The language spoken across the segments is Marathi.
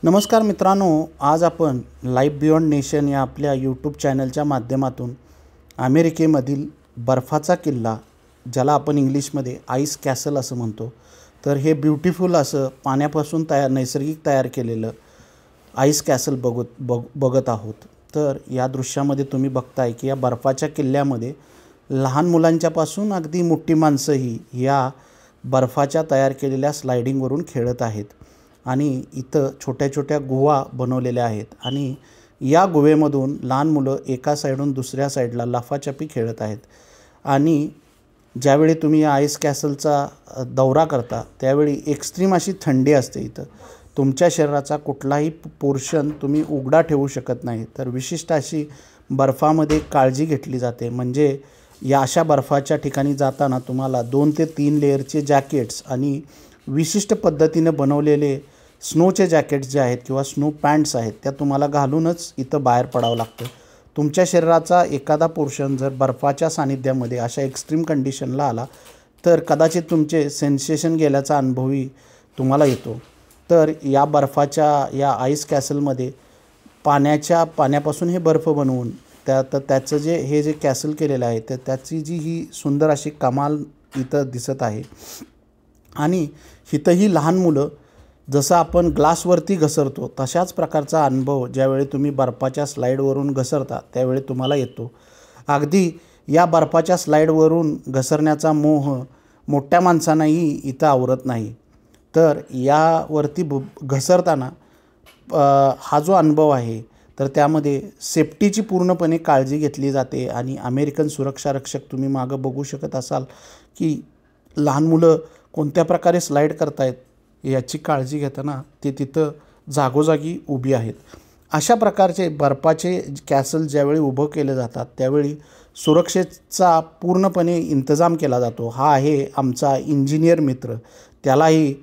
नमस्कार मित्रांनो, आज आपण लाईफ बियॉन्ड नेशन या आपल्या यूट्यूब चॅनलच्या माध्यमातून अमेरिकेमधील बर्फाचा किल्ला, ज्याला आपण इंग्लिशमध्ये आईस कॅसल असं म्हणतो, तर हे ब्युटिफुल असं पाण्यापासून नैसर्गिक तयार केलेलं आईस कॅसल बघत आहोत। तर या दृश्यामध्ये तुम्ही बघताय की या बर्फाच्या किल्ल्यामध्ये लहान मुलांच्यापासून अगदी मोठी माणसंही या बर्फाच्या तयार केलेल्या स्लायडिंगवरून खेळत आहेत आणि इथं छोट्या छोट्या गुहा बनवलेल्या आहेत आणि या गुहेमधून लहान मुलं एका साईडून दुसऱ्या साईडला लफाछपी खेळत आहेत। आणि ज्यावेळी तुम्ही या आईस कॅसलचा दौरा करता त्यावेळी एक्स्ट्रीम अशी थंडी असते। इथं तुमच्या शरीराचा कुठलाही पोर्शन तुम्ही उघडा ठेवू शकत नाही, तर विशिष्ट अशी बर्फामध्ये काळजी घेतली जाते। म्हणजे या अशा बर्फाच्या ठिकाणी जाताना तुम्हाला 2 ते 3 लेयरचे जॅकेट्स आणि विशिष्ट पद्धतीने बनवलेले स्नोचे जॅकेट्स जे आहेत किंवा स्नो पॅन्ट्स आहेत त्या तुम्हाला घालूनच इथं बाहेर पडावं लागतं। तुमच्या शरीराचा एखादा पोर्शन जर बर्फाच्या सानिध्यामध्ये अशा एक्स्ट्रीम कंडिशनला आला तर कदाचित तुमचे सेन्सेशन गेल्याचा अनुभवही तुम्हाला येतो। तर या बर्फाच्या या आईस कॅसलमध्ये पाण्यापासून हे बर्फ बनवून त्याचं हे जे कॅसल केलेलं आहे तर त्याची जी ही सुंदर अशी कमाल इथं दिसत आहे। आणि इथंही लहान मुलं जसं आपण ग्लासवरती घसरतो तशाच प्रकारचा अनुभव ज्यावेळी तुम्ही बर्फाच्या स्लाईडवरून घसरता त्यावेळी तुम्हाला येतो। अगदी या बर्फाच्या स्लाईडवरून घसरण्याचा मोह मोठ्या माणसांनाही इथं आवरत नाही। तर यावरती घसरताना हा जो अनुभव आहे तर त्यामध्ये सेफ्टीची पूर्णपणे काळजी घेतली जाते आणि अमेरिकन सुरक्षा रक्षक तुम्ही मागं बघू शकत असाल की लहान मुलं कोणत्या प्रकारे स्लाईड करतायत याची काळजी घेताना ते तिथं जागोजागी उभी आहेत। अशा प्रकारचे बर्फाचे कॅसल ज्यावेळी उभं केले जातात त्यावेळी सुरक्षेचा पूर्णपणे इंतजाम केला जातो। हा आहे आमचा इंजिनियर मित्र, त्यालाही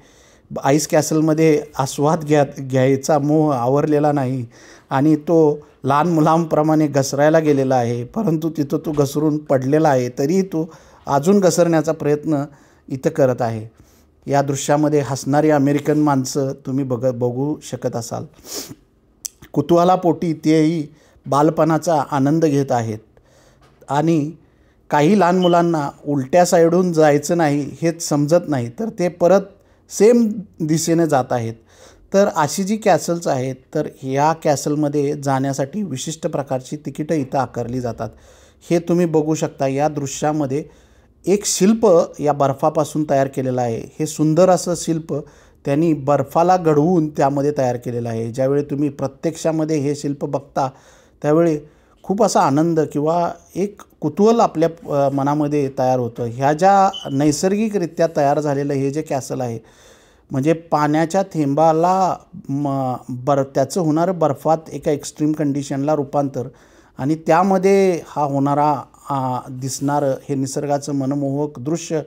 आईस कॅसलमध्ये आस्वाद घ्यायचा मोह आवरलेला नाही आणि तो लहान मुलांप्रमाणे घसरायला गेलेला आहे, परंतु तिथं तो घसरून पडलेला आहे तरीही तो अजून घसरण्याचा प्रयत्न इथं करत आहे। या दृश्यामध्ये हसणारी अमेरिकन माणसं तुम्ही बघू शकत असाल। कुतूहलापोटी तेही बालपणाचा आनंद घेत आहेत आणि काही लहान मुलांना उलट्या साईडून जायचं नाही हेच समजत नाही, तर ते परत सेम दिशेने जात आहेत। तर अशी जी कॅसल्स आहेत तर ह्या कॅसलमध्ये जाण्यासाठी विशिष्ट प्रकारची तिकीटं इथं आकारली जातात। हे तुम्ही बघू शकता या दृश्यामध्ये एक शिल्प या बर्फापासून तयार केलेलं आहे। हे सुंदर असं शिल्प त्यांनी बर्फाला घडवून त्यामध्ये तयार केलेलं आहे। ज्यावेळी तुम्ही प्रत्यक्षामध्ये हे शिल्प बघता त्यावेळी खूप असा आनंद किंवा एक कुतूहल आपल्या मनामध्ये तयार होतं। ह्या ज्या नैसर्गिकरित्या तयार झालेलं हे जे कॅसल आहे म्हणजे पाण्याच्या थेंबाला त्याचं होणारं बर्फात एका एक्स्ट्रीम कंडिशनला रूपांतर आणि त्यामध्ये हा होणारा दिसणारं हे निसर्गाचं मनमोहक दृश्य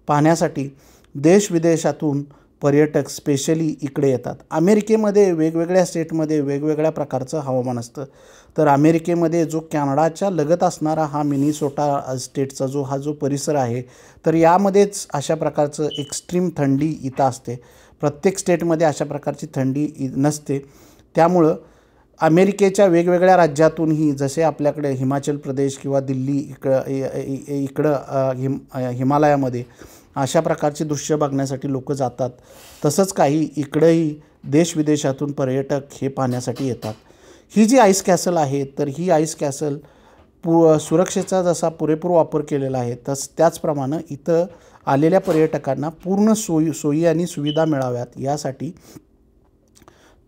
पाहण्यासाठी देशविदेशातून पर्यटक स्पेशली इकडे येतात। अमेरिकेमध्ये वेगवेगळ्या स्टेटमध्ये वेगवेगळ्या प्रकारचं हवामान असतं। तर अमेरिकेमध्ये जो कॅनडाच्या लगत असणारा हा मिनिसोटा स्टेटचा जो परिसर आहे तर यामध्येच अशा प्रकारचं एक्स्ट्रीम थंडी इथं असते। प्रत्येक स्टेटमध्ये अशा प्रकारची थंडी नसते। त्यामुळं अमेरिकेच्या वेगवेगळ्या राज्यातूनही जसे आपल्याकडे हिमाचल प्रदेश किंवा दिल्ली इकडं हिमालयामध्ये अशा प्रकारचे दृश्य बघण्यासाठी लोक जातात, तसंच काही इकडंही देशविदेशातून पर्यटक हे पाहण्यासाठी येतात। ही जी आईस कॅसल आहे तर ही आईस कॅसल सुरक्षेचा जसा पुरेपूर वापर केलेला आहे त्याचप्रमाणे इथं आलेल्या पर्यटकांना पूर्ण सोयी आणि सुविधा मिळाव्यात यासाठी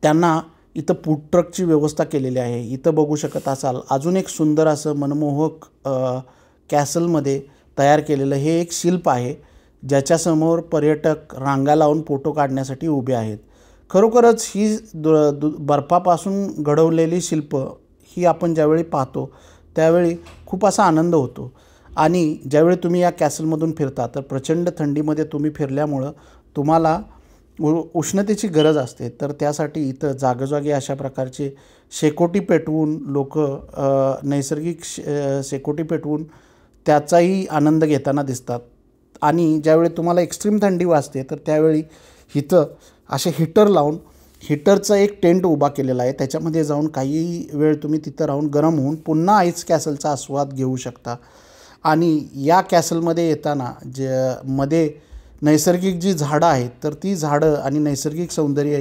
त्यांना इथं फूड ट्रकची व्यवस्था केलेली आहे। इथं बघू शकत असाल अजून एक सुंदर असं मनमोहक कॅसलमध्ये तयार केलेलं हे एक शिल्प आहे ज्याच्यासमोर पर्यटक रांगा लावून फोटो काढण्यासाठी उभे आहेत। खरोखरच ही बर्फापासून घडवलेली शिल्प ही आपण ज्यावेळी पाहतो त्यावेळी खूप असा आनंद होतो। आणि ज्यावेळी तुम्ही या कॅसलमधून फिरता तर प्रचंड थंडीमध्ये तुम्ही फिरल्यामुळं तुम्हाला उष्णतेची गरज असते, तर त्यासाठी इथं जागोजागी अशा प्रकारचे शेकोटी पेटवून लोक नैसर्गिक शेकोटी पेटवून त्याचाही आनंद घेताना दिसतात। आणि ज्यावेळी तुम्हाला एक्स्ट्रीम थंडी वाजते तर त्यावेळी इथं असे हीटर लावून हीटरचा एक टेंट उभा केलेला आहे. त्याच्यामध्ये जाऊन काही वेळ तुम्ही तिथं राहून गरम होऊन पुन्हा आईस कॅसलचा आस्वाद घेऊ शकता. आणि या कॅसलमध्ये येताना मध्ये नैसर्गिक जी झाडं आहेत तर ती झाडं आणि नैसर्गिक सौंदर्य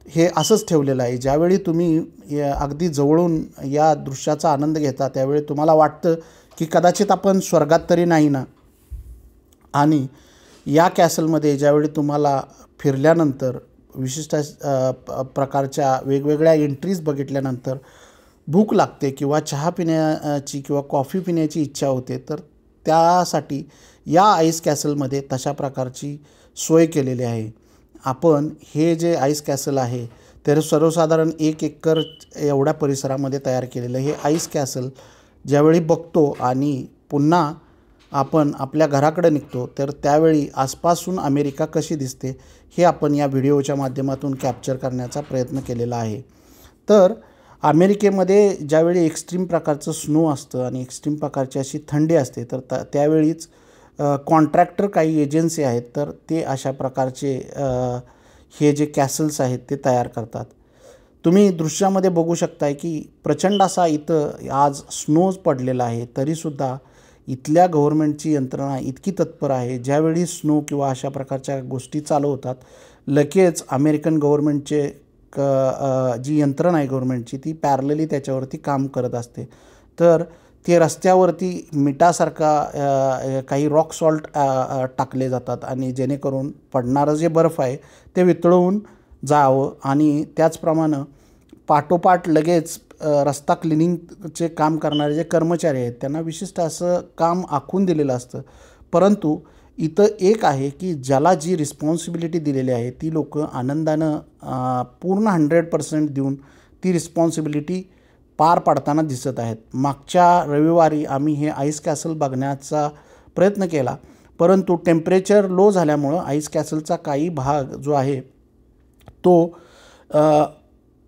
हे असंच ठेवलेलं आहे. ज्यावेळी तुम्ही अगदी जवळून या दृश्याचा आनंद घेता त्यावेळी तुम्हाला वाटतं की कदाचित आपण स्वर्गात तरी नाही ना. आणि या कॅसलमध्ये ज्यावेळी तुम्हाला फिरल्यानंतर विशिष्ट प्रकारच्या वेगवेगळ्या एंट्रीज बघितल्यानंतर भूक लागते किंवा चहा पिण्याची किंवा कॉफी पिण्याची इच्छा होते, तर त्यासाठी या आईस कॅसलमध्ये तशा प्रकारची सोय केलेली आहे. आपण हे जे आईस कॅसल आहे तर सर्वसाधारण 1 एकर एवढ्या परिसरामध्ये तयार केलेलं हे आईस कॅसल ज्यावेळी बघतो आणि पुन्हा आपण आपल्या घराकडे निघतो तर त्यावेळी आसपासून अमेरिका कशी दिसते हे आपण या व्हिडिओच्या माध्यमातून कॅप्चर करण्याचा प्रयत्न केलेला आहे. तर अमेरिकेमध्ये ज्यावेळी एक्स्ट्रीम प्रकारचं स्नो असतं आणि एक्स्ट्रीम प्रकारची अशी थंडी असते तर त्यावेळीच कॉन्ट्रॅक्टर काही एजन्सी आहेत तर ते अशा प्रकारचे हे जे कॅसल्स आहेत ते तयार करतात. तुम्ही दृश्यामध्ये बघू शकताय की प्रचंड असा इथं आज स्नोज पडलेला आहे, तरीसुद्धा इथल्या गव्हर्नमेंटची यंत्रणा इतकी तत्पर आहे. ज्यावेळी स्नो किंवा अशा प्रकारच्या गोष्टी चालू होतात लगेच अमेरिकन गव्हर्नमेंटचे जी यंत्रणा आहे गव्हर्नमेंटची ती पॅरलली त्याच्यावरती काम करत असते. तर ते रस्त्यावरती मिठासारखा काही रॉक सॉल्ट टाकले जातात आणि जेणेकरून पडणारं जे बर्फ आहे ते वितळवून जावं. आणि त्याचप्रमाणे पाठोपाठ लगेच रस्ता क्लिनिंगचे काम करणारे जे कर्मचारी आहेत त्यांना विशिष्ट असं काम आखून दिलेलं असतं. परंतु इथं एक आहे की ज्याला जी रिस्पॉन्सिबिलिटी दिलेली आहे ती लोक आनंदानं पूर्ण 100% देऊन ती रिस्पॉन्सिबिलिटी पार पाडताना दिसत आहेत. मागच्या रविवारी आम्ही हे आईस कॅसल बघण्याचा प्रयत्न केला, परंतु टेम्परेचर लो झाल्यामुळं आईस कॅसलचा काही भाग जो आहे तो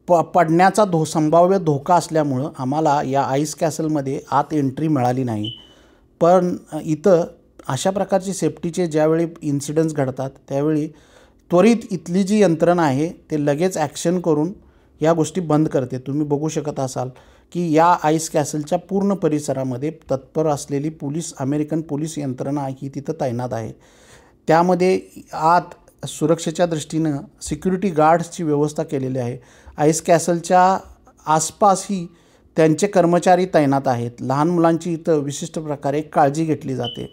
पडण्याचा संभाव्य धोका असल्यामुळं आम्हाला या आईस कॅसलमध्ये आत एंट्री मिळाली नाही. पण इथं अशा प्रकारचे सेफ्टीचे ज्यावेळी इन्सिडन्स घडतात त्यावेळी त्वरित इथली जी यंत्रणा आहे ते लगेच ॲक्शन करून या गोष्टी बंद करते. तुम्ही बघू शकत असाल की या आईस कॅसलच्या पूर्ण परिसरामध्ये तत्पर असलेली अमेरिकन पोलीस यंत्रणा ही तिथं तैनात आहे. त्यामध्ये आत सुरक्षेच्या दृष्टीनं सिक्युरिटी गार्ड्सची व्यवस्था केलेली आहे. आईस कॅसलच्या आसपासही त्यांचे कर्मचारी तैनात आहेत. लहान मुलांची इथं विशिष्ट प्रकारे काळजी घेतली जाते.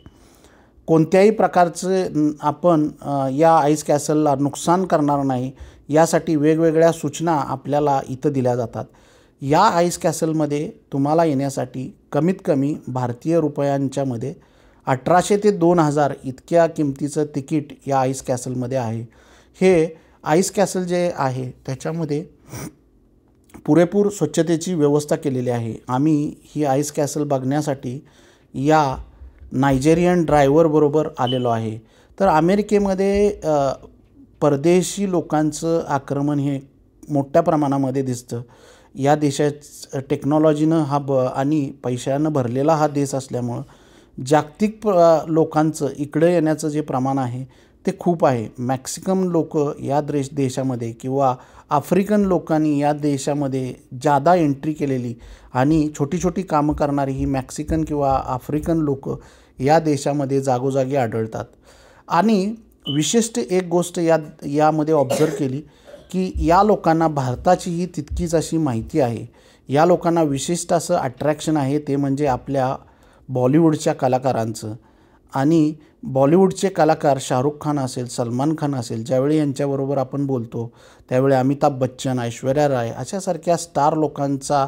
कोणत्याही प्रकारचं आपण या आईस कॅसलला नुकसान करणार नाही यासाठी वेगवेगळ्या सूचना आपल्याला इथं दिल्या जातात. या आईस कॅसलमध्ये तुम्हाला येण्यासाठी कमीत कमी भारतीय रुपयांच्यामध्ये 1800 ते 2000 इतक्या किमतीचं तिकीट या आईस कॅसलमध्ये आहे. हे आईस कॅसल जे आहे त्याच्यामध्ये पुरेपूर स्वच्छतेची व्यवस्था केलेली आहे. आम्ही ही आईस कॅसल बघण्यासाठी या नायजेरियन ड्रायव्हरबरोबर आलेलो आहे. तर अमेरिकेमध्ये परदेशी लोकांचं आक्रमण हे मोठ्या प्रमाणामध्ये दिसतं. या देशात टेक्नॉलॉजीनं आणि पैशानं भरलेला हा देश असल्यामुळं जागतिक लोकांचं इकडे येण्याचं जे प्रमाण आहे ते खूप आहे. मॅक्सिकन लोक या देशामध्ये किंवा आफ्रिकन लोकांनी या देशामध्ये जादा एंट्री केलेली आणि छोटी छोटी कामं करणारी ही मॅक्सिकन किंवा आफ्रिकन लोक या देशामध्ये जागोजागी आढळतात. आणि विशिष्ट एक गोष्ट यामध्ये ऑब्झर्व केली की या लोकांना भारताचीही तितकीच अशी माहिती आहे. या लोकांना विशिष्ट असं अट्रॅक्शन आहे ते म्हणजे आपल्या बॉलिवूडच्या कलाकारांचं. आणि बॉलिवूडचे कलाकार शाहरुख खान असेल, सलमान खान असेल, ज्यावेळी यांच्याबरोबर आपण बोलतो त्यावेळी अमिताभ बच्चन, ऐश्वर्या राय अशासारख्या स्टार लोकांचा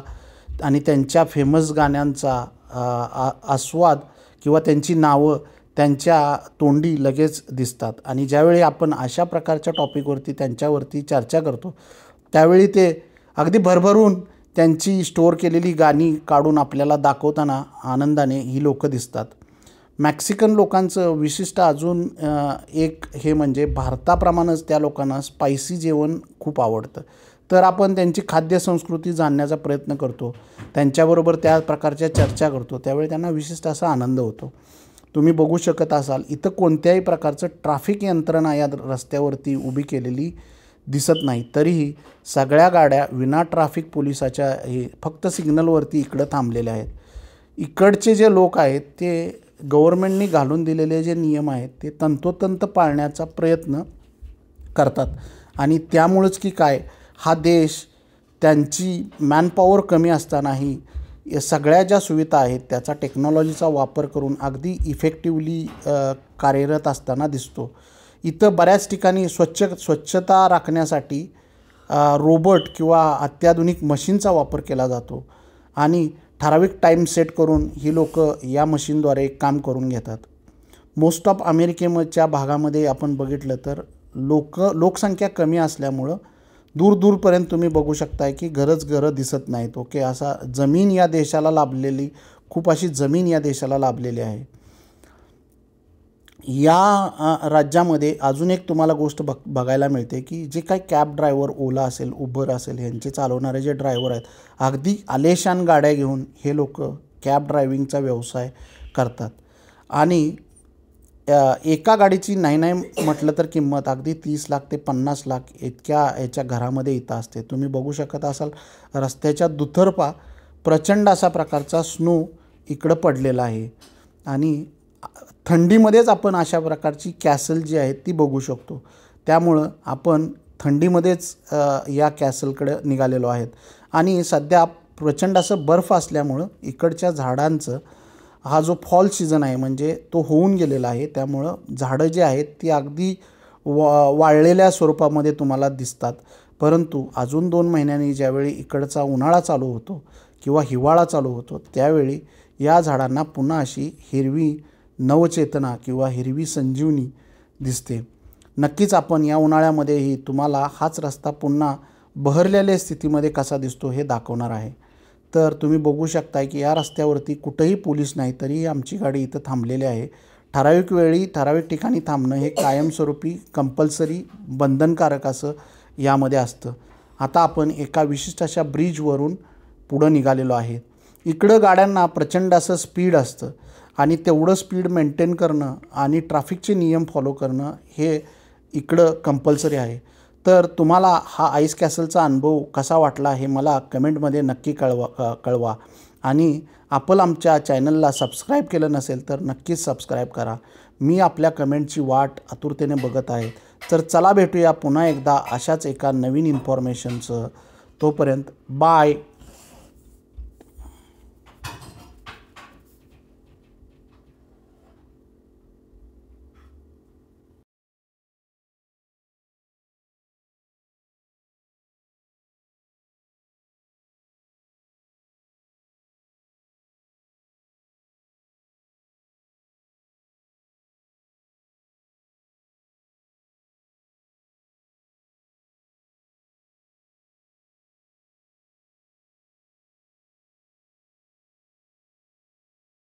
आणि त्यांच्या फेमस गाण्यांचा आस्वाद किंवा त्यांची नावं त्यांच्या तोंडी लगेच दिसतात. आणि ज्यावेळी आपण अशा प्रकारच्या टॉपिकवरती त्यांच्यावरती चर्चा करतो त्यावेळी ते अगदी भरभरून त्यांची स्टोअर केलेली गाणी काढून आपल्याला दाखवताना आनंदाने ही लोकं दिसतात. मॅक्सिकन लोकांचं विशिष्ट अजून एक हे म्हणजे भारताप्रमाणेच त्या लोकांना स्पायसी जेवण खूप आवडतं. तर आपण त्यांची खाद्यसंस्कृती जाणण्याचा प्रयत्न करतो, त्यांच्याबरोबर त्या प्रकारच्या चर्चा करतो, त्यावेळी त्यांना विशिष्ट असा आनंद होतो. तुम्ही बघू शकत असाल इथं कोणत्याही प्रकारचं ट्रॅफिक यंत्रणा या रस्त्यावरती उभी केलेली दिसत नाही. तरीही सगळ्या गाड्या विना ट्रॅफिक पोलिसाच्या हे फक्त सिग्नलवरती इकडं थांबलेल्या आहेत. इकडचे जे लोक आहेत ते गव्हर्नमेंटनी घालून दिलेले जे नियम आहेत ते तंतोतंत पाळण्याचा प्रयत्न करतात. आणि त्यामुळंच की काय, हा देश त्यांची मॅनपॉवर कमी असतानाही या सगळ्या ज्या सुविधा आहेत त्याचा टेक्नॉलॉजीचा वापर करून अगदी इफेक्टिवली कार्यरत असताना दिसतो. इथं बऱ्याच ठिकाणी स्वच्छता राखण्यासाठी रोबोट किंवा अत्याधुनिक मशीनचा वापर केला जातो आणि ठराविक टाईम सेट करून ही लोकं या मशीनद्वारे काम करून घेतात. मोस्ट ऑफ अमेरिकेच्या भागामध्ये आपण बघितलं तर लोकसंख्या कमी असल्यामुळं दूरपर्यंत तुम्ही बघू शकताय की घरं दिसत नाहीत. ओके, असा जमीन या देशाला लाभलेली, खूप अशी जमीन या देशाला लाभलेली आहे. या राज्यामध्ये अजून एक तुम्हाला गोष्ट बघायला मिळते की जे काही कॅब ड्रायव्हर, ओला असेल, उबर असेल, ह्यांचे चालवणारे जे ड्रायव्हर आहेत, अगदी आलिशान गाड्या घेऊन हे लोक कॅब ड्रायव्हिंगचा व्यवसाय करतात. आणि एका गाडीची नाही म्हटलं तर किंमत अगदी 30 लाख ते 50 लाख इतक्या याच्या घरामध्ये इथं असते. तुम्ही बघू शकत असाल रस्त्याच्या दुतर्फा प्रचंड असा प्रकारचा स्नो इकडं पडलेला आहे. आणि थंडीमध्येच आपण अशा प्रकारची कॅसल जी आहेत ती बघू शकतो. त्यामुळं आपण थंडीमध्येच या कॅसलकडे निघालेलो आहेत. आणि सध्या प्रचंड असं बर्फ असल्यामुळं इकडच्या झाडांचं हा जो फॉल सीझन आहे म्हणजे तो होऊन गेलेला आहे. त्यामुळं झाडं जी आहेत ती अगदी वाळलेल्या स्वरूपामध्ये तुम्हाला दिसतात. परंतु अजून 2 महिन्यांनी ज्यावेळी इकडचा उन्हाळा चालू होतो किंवा हिवाळा चालू होतो त्यावेळी या झाडांना पुन्हा अशी हिरवी नवचेतना किंवा हिरवी संजीवनी दिसते. नक्कीच आपण या उन्हाळ्यामध्येही तुम्हाला हाच रस्ता पुन्हा बहरलेल्या स्थितीमध्ये कसा दिसतो हे दाखवणार आहे. तर तुम्ही बघू शकताय की या रस्त्यावरती कुठंही पोलीस नाही, तरीही आमची गाडी इथं थांबलेली आहे. ठराविक वेळी ठराविक ठिकाणी थांबणं हे कायमस्वरूपी कंपल्सरी बंधनकारक असं यामध्ये असतं. आता आपण एका विशिष्ट अशा ब्रिजवरून पुढं निघालेलो आहे. इकडं गाड्यांना प्रचंड असं स्पीड असतं आणि तेवढं स्पीड मेंटेन करणं आणि ट्रॅफिकचे नियम फॉलो करणं हे इकडं कंपल्सरी आहे. तर तुम्हाला हा आईस कॅसलचा अनुभव कसा वाटला हे मला कमेंटमध्ये नक्की कळवा. आणि आपण आमच्या चॅनलला सबस्क्राईब केलं नसेल तर नक्कीच सबस्क्राईब करा. मी आपल्या कमेंटची वाट आतुरतेने बघत आहे. तर चला भेटूया पुन्हा एकदा अशाच एका नवीन इन्फॉर्मेशनचं. तोपर्यंत बाय.